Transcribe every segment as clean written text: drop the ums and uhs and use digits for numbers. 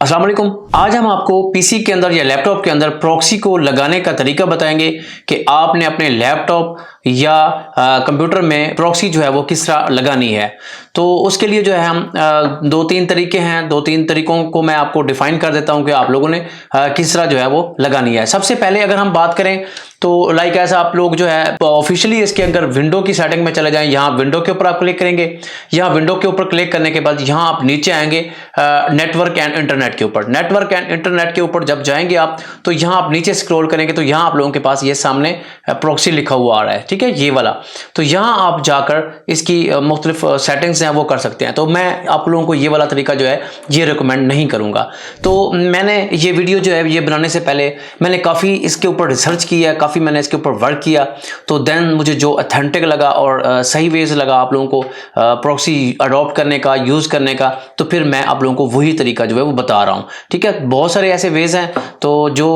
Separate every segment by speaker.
Speaker 1: अस्सलाम वालेकुम। आज हम आपको पीसी के अंदर या लैपटॉप के अंदर प्रॉक्सी को लगाने का तरीका बताएंगे कि आपने अपने लैपटॉप या कंप्यूटर में प्रॉक्सी जो है वो किस तरह लगानी है। तो उसके लिए जो है हम दो तीन तरीके हैं, दो तीन तरीकों को मैं आपको डिफाइन कर देता हूं कि आप लोगों ने किस तरह जो है वो लगानी है। सबसे पहले अगर हम बात करें तो लाइक ऐसा आप लोग जो है ऑफिशियली इसके अंदर विंडो की सेटिंग में चले जाएं। यहाँ विंडो के ऊपर आप क्लिक करेंगे। यहाँ विंडो के ऊपर क्लिक करने के बाद यहाँ आप नीचे आएंगे नेटवर्क एंड इंटरनेट के ऊपर। नेटवर्क एंड इंटरनेट के ऊपर जब जाएंगे आप तो यहाँ आप नीचे स्क्रॉल करेंगे तो यहाँ आप लोगों के पास ये सामने प्रॉक्सी लिखा हुआ आ रहा है, ठीक है, ये वाला। तो यहाँ आप जाकर इसकी मुख्तलिफ सेटिंग्स हैं वो कर सकते हैं। तो मैं आप लोगों को ये वाला तरीका जो है ये रिकमेंड नहीं करूँगा। तो मैंने ये वीडियो जो है ये बनाने से पहले मैंने काफ़ी इसके ऊपर रिसर्च किया, काफ़ी मैंने इसके ऊपर वर्क किया। तो देन मुझे जो अथेंटिक लगा और सही वेज लगा आप लोगों को प्रॉक्सी अडॉप्ट करने का, यूज़ करने का, तो फिर मैं आप लोगों को वही तरीका जो है वो बता रहा हूँ, ठीक है। बहुत सारे ऐसे वेज हैं तो जो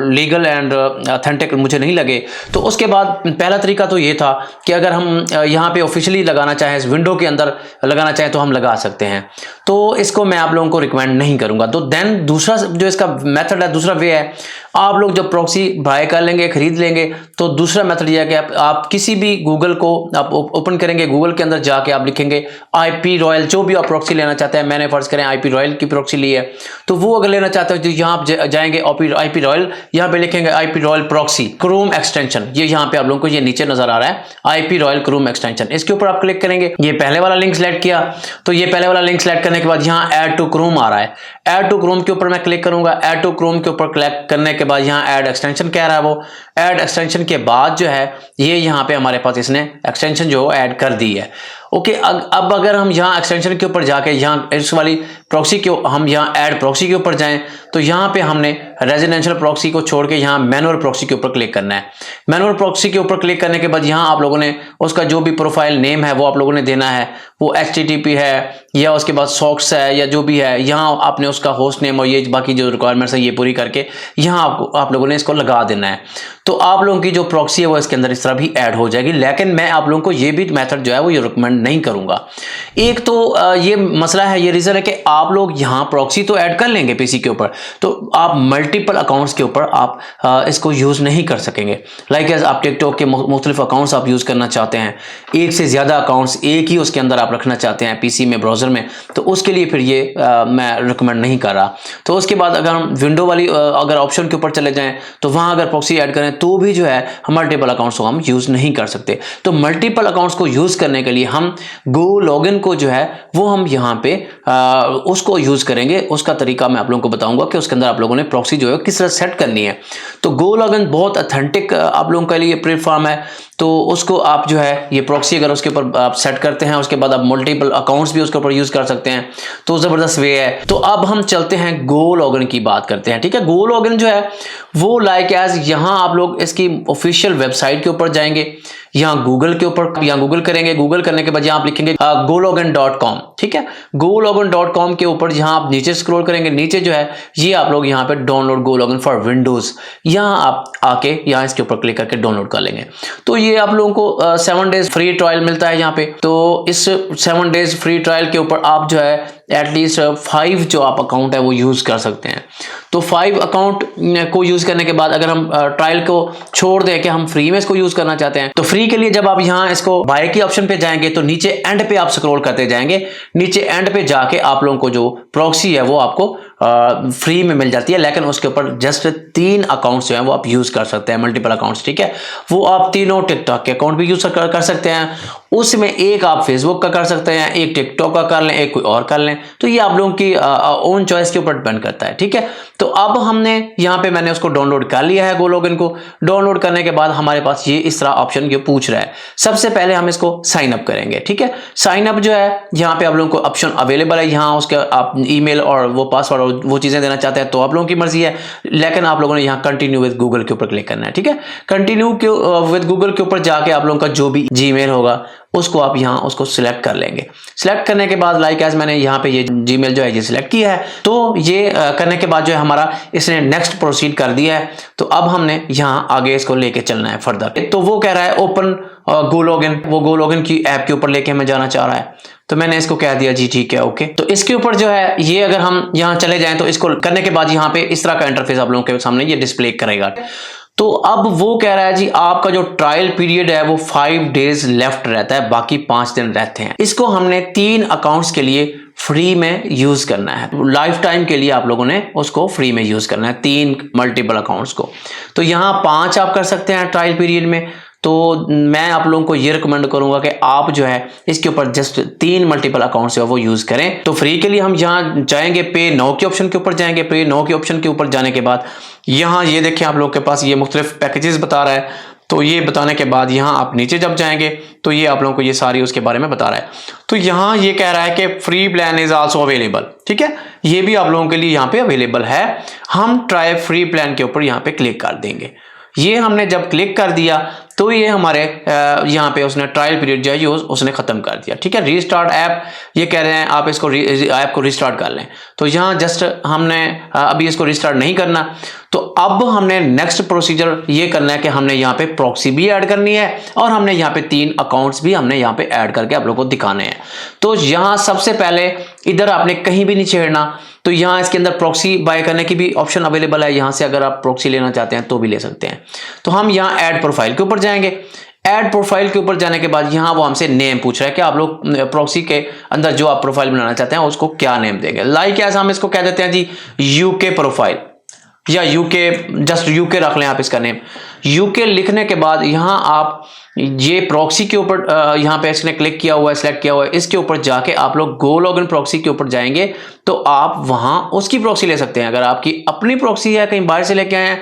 Speaker 1: लीगल एंड अथेंटिक मुझे नहीं लगे। तो उसके बाद पहला तरीका तो ये था कि अगर हम यहाँ पे ऑफिशियली लगाना चाहें, इस विंडो के अंदर लगाना चाहें तो हम लगा सकते हैं। तो इसको मैं आप लोगों को रिकमेंड नहीं करूँगा। तो देन दूसरा जो इसका मेथड है, दूसरा वे है, आप लोग जब प्रॉक्सी बाय कर लेंगे, खरीद लेंगे, तो दूसरा मेथड यह है कि आप किसी भी गूगल को आप ओपन करेंगे, गूगल के अंदर जाके आप लिखेंगे आईपी रॉयल, जो भी आप प्रॉक्सी लेना चाहते हैं। मैंने फर्ज करें आईपी रॉयल की प्रॉक्सी ली है, तो वो अगर लेना चाहते हो तो यहाँ आप जाएंगे आईपी रॉयल, यहाँ पे लिखेंगे IP royal proxy Chrome extension. ये यहाँ पे आप लोगों को ये नीचे नजर आ रहा है आईपी रॉयल क्रोम एक्सटेंशन। इसके ऊपर आप क्लिक करेंगे। ये पहले वाला लिंक सेलेक्ट किया, तो ये पहले वाला लिंक सेलेक्ट करने के बाद यहाँ ऐड टू क्रोम आ रहा है। ऐड टू क्रोम के ऊपर मैं क्लिक करूंगा। ऐड टू क्रोम के ऊपर क्लिक करने के बाद यहाँ ऐड एक्सटेंशन कह रहा है, वो ऐड एक्सटेंशन के बाद जो है ये यहाँ पे हमारे पास इसने एक्सटेंशन जो ऐड कर दी है। ओके, अब अगर हम यहाँ एक्सटेंशन के ऊपर जाके यहाँ इस वाली प्रॉक्सी के हम यहाँ ऐड प्रॉक्सी के ऊपर जाएं तो यहाँ पे हमने रेजिडेंशियल प्रॉक्सी को छोड़ के यहाँ मैनुअल प्रॉक्सी के ऊपर क्लिक करना है। मैनुअल प्रॉक्सी के ऊपर क्लिक करने के बाद यहाँ आप लोगों ने उसका जो भी प्रोफाइल नेम है वो आप लोगों ने देना है। वो HTTP है या उसके बाद सॉक्स है या जो भी है, यहाँ आपने उसका होस्ट नेम और ये बाकी जो रिक्वायरमेंट्स है ये पूरी करके यहाँ आप लोगों ने इसको लगा देना है। तो आप लोगों की जो प्रॉक्सी है वो इसके अंदर इस तरह भी ऐड हो जाएगी। लेकिन मैं आप लोगों को ये भी मेथड जो है वो ये रिकमेंड नहीं करूंगा। एक तो ये मसला है, ये रीजन है कि आप लोग यहाँ प्रॉक्सी तो ऐड कर लेंगे पीसी के ऊपर, तो आप मल्टीपल अकाउंट्स के ऊपर आप इसको यूज नहीं कर सकेंगे। लाइक आप टिकटॉक के मुख्तलिफ अकाउंट्स आप यूज करना चाहते हैं, एक से ज्यादा अकाउंट्स एक ही उसके अंदर आप रखना चाहते हैं पीसी में, ब्राउजर में, तो उसके लिए फिर ये मैं रिकमेंड नहीं कर रहा। तो उसके बाद अगर हम विंडो वाली अगर ऑप्शन के ऊपर चले जाएं तो वहां अगर प्रॉक्सी ऐड करें तो भी जो है मल्टीपल अकाउंट्स को हम यूज नहीं कर सकते। तो मल्टीपल अकाउंट्स को यूज करने के लिए हम गो लॉगिन को जो है वो हम यहाँ पे उसको यूज करेंगे। उसका तरीका मैं आप लोगों को बताऊंगा कि उसके अंदर आप लोगों ने प्रॉक्सी जो है किस तरह सेट करनी है। तो गो लॉगिन बहुत अथेंटिक आप लोगों के लिए प्लेटफॉर्म है। तो उसको आप जो है ये प्रॉक्सी अगर उसके ऊपर आप सेट करते हैं, उसके बाद आप मल्टीपल अकाउंट्स भी उसके ऊपर यूज कर सकते हैं। तो जबरदस्त वे है। तो अब हम चलते हैं गो लॉगिन की बात करते हैं, ठीक है। गो लॉगिन जो है वो लाइक एज यहाँ आप लोग इसकी ऑफिशियल वेबसाइट के ऊपर जाएंगे, यहाँ गूगल के ऊपर यहाँ गूगल करेंगे। गूगल करने के बाद यहाँ आप लिखेंगे gologin.com, ठीक है। gologin.com के ऊपर यहाँ आप नीचे स्क्रॉल करेंगे, नीचे जो है ये आप लोग यहाँ पे download go login for Windows, यहाँ आप आके यहाँ इसके ऊपर क्लिक करके डाउनलोड कर लेंगे। तो ये आप लोगों को 7 डेज फ्री ट्रायल मिलता है यहाँ पे। तो इस 7 डेज फ्री ट्रायल के ऊपर आप जो है एटलीस्ट 5 जो आप अकाउंट है वो यूज कर सकते हैं। तो 5 अकाउंट को यूज करने के बाद अगर हम ट्रायल को छोड़ दें कि हम फ्री में इसको यूज करना चाहते हैं, तो फ्री के लिए जब आप यहाँ इसको बाय की ऑप्शन पे जाएंगे तो नीचे एंड पे आप स्क्रॉल करते जाएंगे। नीचे एंड पे जाके आप लोगों को जो प्रॉक्सी है वो आपको फ्री में मिल जाती है। लेकिन उसके ऊपर जस्ट 3 अकाउंट्स जो हैं वो आप यूज कर सकते हैं, मल्टीपल अकाउंट्स, ठीक है। वो आप तीनों टिकटॉक के अकाउंट भी यूज कर सकते हैं। उसमें एक आप फेसबुक का कर सकते हैं, एक टिकटॉक का कर लें, एक कोई और कर लें। तो ये आप लोगों की ओन चॉइस के ऊपर डिपेंड करता है, ठीक है। तो अब हमने यहाँ पे मैंने उसको डाउनलोड कर लिया है। गो लॉगिन को डाउनलोड करने के बाद हमारे पास ये इस तरह ऑप्शन ये पूछ रहा है। सबसे पहले हम इसको साइन अप करेंगे, ठीक है। साइन अप जो है यहाँ पे आप लोगों को ऑप्शन अवेलेबल है। यहाँ उसके आप ईमेल और वो पासवर्ड और वो चीजें देना चाहते हैं तो आप लोगों की मर्जी है। लेकिन आप लोगों ने यहाँ कंटिन्यू विद गूगल के ऊपर क्लिक करना है, ठीक है। कंटिन्यू विद गूगल के ऊपर जाके आप लोगों का जो भी जीमेल होगा उसको आप यहाँ उसको सिलेक्ट कर लेंगे। सिलेक्ट करने के बाद लाइक एज मैंने यहाँ पे ये जीमेल जो है ये सिलेक्ट किया है। तो ये करने के बाद जो है हमारा इसने नेक्स्ट प्रोसीड कर दिया है। तो अब हमने यहाँ आगे इसको लेके चलना है फर्दर। तो वो कह रहा है ओपन गो लॉगिन, वो गो लॉगिन की ऐप के ऊपर लेके हमें जाना चाह रहा है। तो मैंने इसको कह दिया जी ठीक है ओके। तो इसके ऊपर जो है ये अगर हम यहाँ चले जाएं तो इसको करने के बाद यहाँ पे इस तरह का इंटरफेस आप लोगों के सामने ये डिस्प्ले करेगा। तो अब वो कह रहा है जी आपका जो ट्रायल पीरियड है वो 5 डेज लेफ्ट रहता है, बाकी 5 दिन रहते हैं। इसको हमने 3 अकाउंट्स के लिए फ्री में यूज करना है, लाइफ टाइम के लिए आप लोगों ने उसको फ्री में यूज करना है 3 मल्टीपल अकाउंट्स को। तो यहाँ 5 आप कर सकते हैं ट्रायल पीरियड में। तो मैं आप लोगों को ये रिकमेंड करूंगा कि आप जो है इसके ऊपर जस्ट 3 मल्टीपल अकाउंट से वो यूज करें। तो फ्री के लिए हम यहाँ जाएंगे, पे नाउ के ऑप्शन के ऊपर जाएंगे। पे नाउ के ऑप्शन के ऊपर जाने के बाद यहाँ ये देखें आप लोग के पास ये मुख्तलिफ पैकेजेस बता रहा है। तो ये बताने के बाद यहाँ आप नीचे जब जाएंगे तो ये आप लोगों को ये सारी उसके बारे में बता रहा है। तो यहाँ ये कह रहा है कि free plan is also available, ठीक है, ये भी आप लोगों के लिए यहाँ पे अवेलेबल है। हम ट्राई फ्री प्लान के ऊपर यहाँ पे क्लिक कर देंगे। ये हमने जब क्लिक कर दिया तो ये हमारे यहाँ पे उसने ट्रायल पीरियड जो है उसने खत्म कर दिया, ठीक है। रीस्टार्ट ऐप, ये कह रहे हैं आप इसको ऐप को रीस्टार्ट कर लें। तो यहाँ जस्ट हमने अभी इसको रीस्टार्ट नहीं करना। तो अब हमने नेक्स्ट प्रोसीजर ये करना है कि हमने यहाँ पे प्रॉक्सी भी ऐड करनी है और हमने यहाँ पे 3 अकाउंट्स भी हमने यहाँ पे ऐड करके आप लोगों को दिखाने हैं। तो यहाँ सबसे पहले इधर आपने कहीं भी नहीं छेड़ना। तो यहाँ इसके अंदर प्रॉक्सी बाय करने की भी ऑप्शन अवेलेबल है, यहाँ से अगर आप प्रॉक्सी लेना चाहते हैं तो भी ले सकते हैं। तो हम यहाँ ऐड प्रोफाइल के ऊपर जाएंगे। ऐड प्रोफाइल के ऊपर जाने के बाद यहाँ वो हमसे नेम पूछ रहा है कि आप लोग प्रॉक्सी के अंदर जो आप प्रोफाइल बनाना चाहते हैं उसको क्या नेम देंगे। लाइक ऐसा हम इसको कह देते हैं जी यूके प्रोफाइल या यूके, जस्ट यूके रख लें आप इसका नेम। यूके लिखने के बाद यहाँ आप ये प्रॉक्सी के ऊपर यहाँ पे इसने क्लिक किया हुआ है, सिलेक्ट किया हुआ है, इसके ऊपर जाके आप लोग गो लॉगिन प्रॉक्सी के ऊपर जाएंगे तो आप वहां उसकी प्रॉक्सी ले सकते हैं। अगर आपकी अपनी प्रॉक्सी है, कहीं बाहर से लेके आए हैं,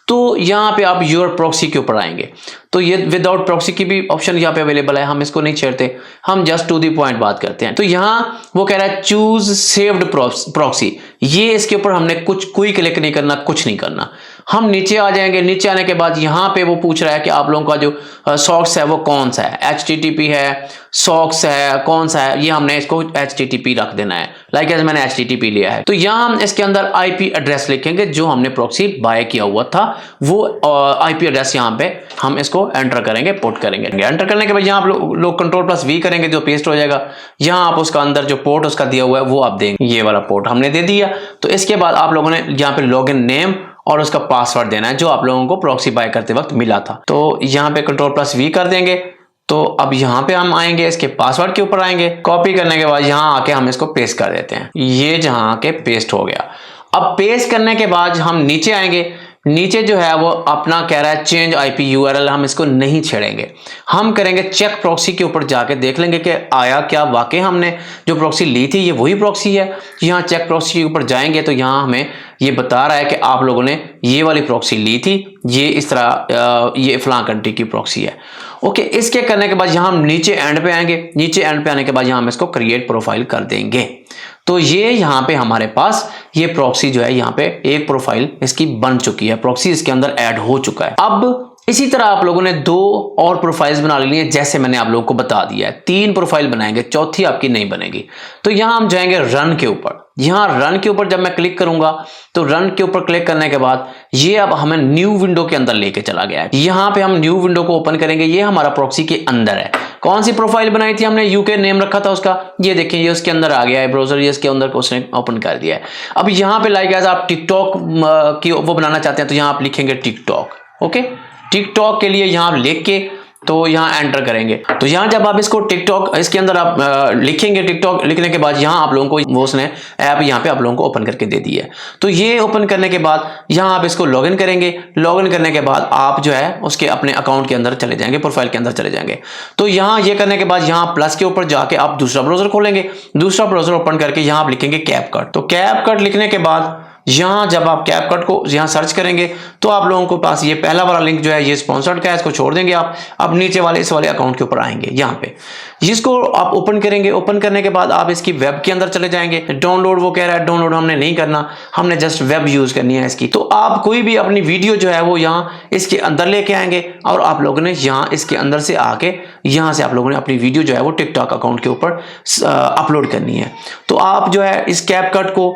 Speaker 1: तो यहाँ पे आप योर प्रॉक्सी के ऊपर आएंगे। तो ये विदाउट प्रॉक्सी की भी ऑप्शन यहाँ पे अवेलेबल है, हम इसको नहीं छेड़ते, हम जस्ट टू दी पॉइंट बात करते हैं। तो यहाँ वो कह रहा है चूज सेव्ड प्रॉक्सी, ये इसके ऊपर हमने कोई क्लिक नहीं करना, कुछ नहीं करना। हम नीचे आ जाएंगे। नीचे आने के बाद यहाँ पे वो पूछ रहा है कि आप लोगों का जो सॉक्स है वो कौन सा है, HTTP है, सॉक्स है, कौन सा है, ये हमने इसको HTTP रख देना है। लाइक एज मैंने HTTP लिया है। तो यहाँ हम इसके अंदर IP एड्रेस लिखेंगे जो हमने प्रॉक्सी बाय किया हुआ था, वो IP एड्रेस यहाँ पे हम इसको एंटर करेंगे, पुट करेंगे। एंटर करने के बाद यहाँ आप लोग Ctrl+V करेंगे, जो पेस्ट हो जाएगा। यहाँ आप उसका अंदर जो पोर्ट उसका दिया हुआ है वो आप देंगे, ये वाला पोर्ट हमने दे दिया। तो इसके बाद आप लोगों ने यहाँ पे लॉगिन नेम और उसका पासवर्ड देना है जो आप लोगों को प्रॉक्सी बाय करते वक्त मिला था। तो यहाँ पे Ctrl+V कर देंगे। तो अब यहाँ पे हम आएंगे, इसके पासवर्ड के ऊपर आएंगे, कॉपी करने के बाद यहाँ आके हम इसको पेस्ट कर देते हैं। ये जहाँ आके पेस्ट हो गया। अब पेस्ट करने के बाद हम नीचे आएंगे। नीचे जो है वो अपना कह रहा है चेंज IP URL, हम इसको नहीं छेड़ेंगे। हम करेंगे चेक प्रॉक्सी के ऊपर जाके देख लेंगे कि आया क्या वाकई हमने जो प्रॉक्सी ली थी ये वही प्रॉक्सी है। यहाँ चेक प्रॉक्सी के ऊपर जाएंगे तो यहाँ हमें ये बता रहा है कि आप लोगों ने ये वाली प्रॉक्सी ली थी, ये इस तरह ये फलां कंट्री की प्रॉक्सी है। ओके, इसके करने के बाद यहाँ हम नीचे एंड पे आएंगे। नीचे एंड पे आने के बाद यहाँ हम इसको क्रिएट प्रोफाइल कर देंगे। तो ये यहाँ पे हमारे पास ये प्रॉक्सी जो है यहाँ पे एक प्रोफाइल इसकी बन चुकी है, प्रॉक्सी इसके अंदर ऐड हो चुका है। अब इसी तरह आप लोगों ने 2 और प्रोफाइल्स बना ली है, जैसे मैंने आप लोगों को बता दिया है। 3 प्रोफाइल बनाएंगे, चौथी आपकी नहीं बनेगी। तो यहाँ हम जाएंगे रन के ऊपर। यहाँ रन के ऊपर जब मैं क्लिक करूंगा तो रन के ऊपर क्लिक करने के बाद ये अब हमें न्यू विंडो के अंदर लेके चला गया है। यहाँ पे हम न्यू विंडो को ओपन करेंगे। ये हमारा प्रॉक्सी के अंदर है। कौन सी प्रोफाइल बनाई थी हमने, यूके नेम रखा था उसका, ये देखिए ये उसके अंदर आ गया है ब्राउजर, ये इसके अंदर उसने ओपन कर दिया है। अब यहाँ पे लाइक एज आप टिकटॉक की वो बनाना चाहते हैं तो यहाँ आप लिखेंगे टिकटॉक। ओके, टिकटॉक के लिए यहाँ लिख के तो यहाँ एंटर करेंगे। तो यहाँ जब आप इसको टिकटॉक इसके अंदर आप लिखेंगे, टिकटॉक लिखने के बाद यहाँ आप लोगों को वो उसने ऐप यहाँ पे आप लोगों को ओपन करके दे दी है। तो ये ओपन करने के बाद यहाँ आप इसको लॉगिन करेंगे। लॉगिन करने के बाद आप जो है उसके अपने अकाउंट के अंदर चले जाएंगे, प्रोफाइल के अंदर चले जाएंगे। तो यहाँ ये करने के बाद यहाँ प्लस के ऊपर जाके आप दूसरा ब्राउजर खोलेंगे। दूसरा ब्राउजर ओपन करके यहाँ आप लिखेंगे कैपकट। तो कैपकट लिखने के बाद यहाँ जब आप कैपकट को यहाँ सर्च करेंगे तो आप लोगों को पास ये पहला वाला लिंक जो है ये स्पॉन्सर्ड का है, इसको छोड़ देंगे आप। अब नीचे वाले इस वाले अकाउंट के ऊपर आएंगे, यहाँ पे जिसको आप ओपन करेंगे। ओपन करने के बाद आप इसकी वेब के अंदर चले जाएंगे। डाउनलोड वो कह रहा है, डाउनलोड हमने नहीं करना, हमने जस्ट वेब यूज करनी है इसकी। तो आप कोई भी अपनी वीडियो जो है वो यहाँ इसके अंदर लेके आएंगे और आप लोगों ने यहाँ इसके अंदर से आके यहाँ से आप लोगों ने अपनी वीडियो जो है वो टिकटॉक अकाउंट के ऊपर अपलोड करनी है। तो आप जो है इस कैपकट को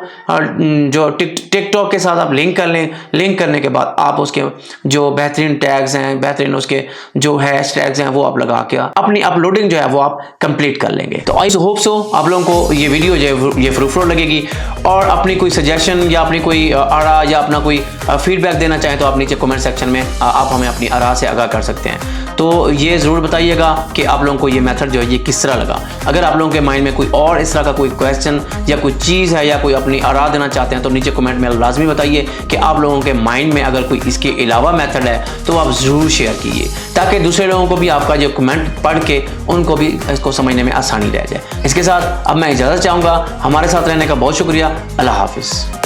Speaker 1: जो टिकटॉक के साथ आप लिंक कर लें। लिंक करने के बाद आप उसके जो बेहतरीन टैग्स हैं, बेहतरीन उसके जो हैश टैग्स हैं वो आप लगा के अपनी अपलोडिंग जो है वो आप कंप्लीट कर लेंगे। तो आई होप सो आप लोगों को ये वीडियो जो है ये फ्रूटफुल लगेगी, और अपनी कोई सजेशन या अपनी कोई आरा या अपना कोई फीडबैक देना चाहें तो आप नीचे कमेंट सेक्शन में आप हमें अपनी आरा से आगाह कर सकते हैं। तो ये ज़रूर बताइएगा कि आप लोगों को ये मेथड जो है ये किस तरह लगा। अगर आप लोगों के माइंड में कोई और इस तरह का कोई क्वेश्चन या कोई चीज़ है या कोई अपनी आरा देना चाहते हैं तो नीचे कमेंट में लाजमी बताइए कि आप लोगों के माइंड में अगर कोई इसके अलावा मेथड है तो आप ज़रूर शेयर कीजिए, ताकि दूसरे लोगों को भी आपका जो कमेंट पढ़ के उनको भी इसको समझने में आसानी रह जाए। इसके साथ अब मैं इजाज़त चाहूँगा। हमारे साथ रहने का बहुत शुक्रिया। अल्लाह हाफिज़।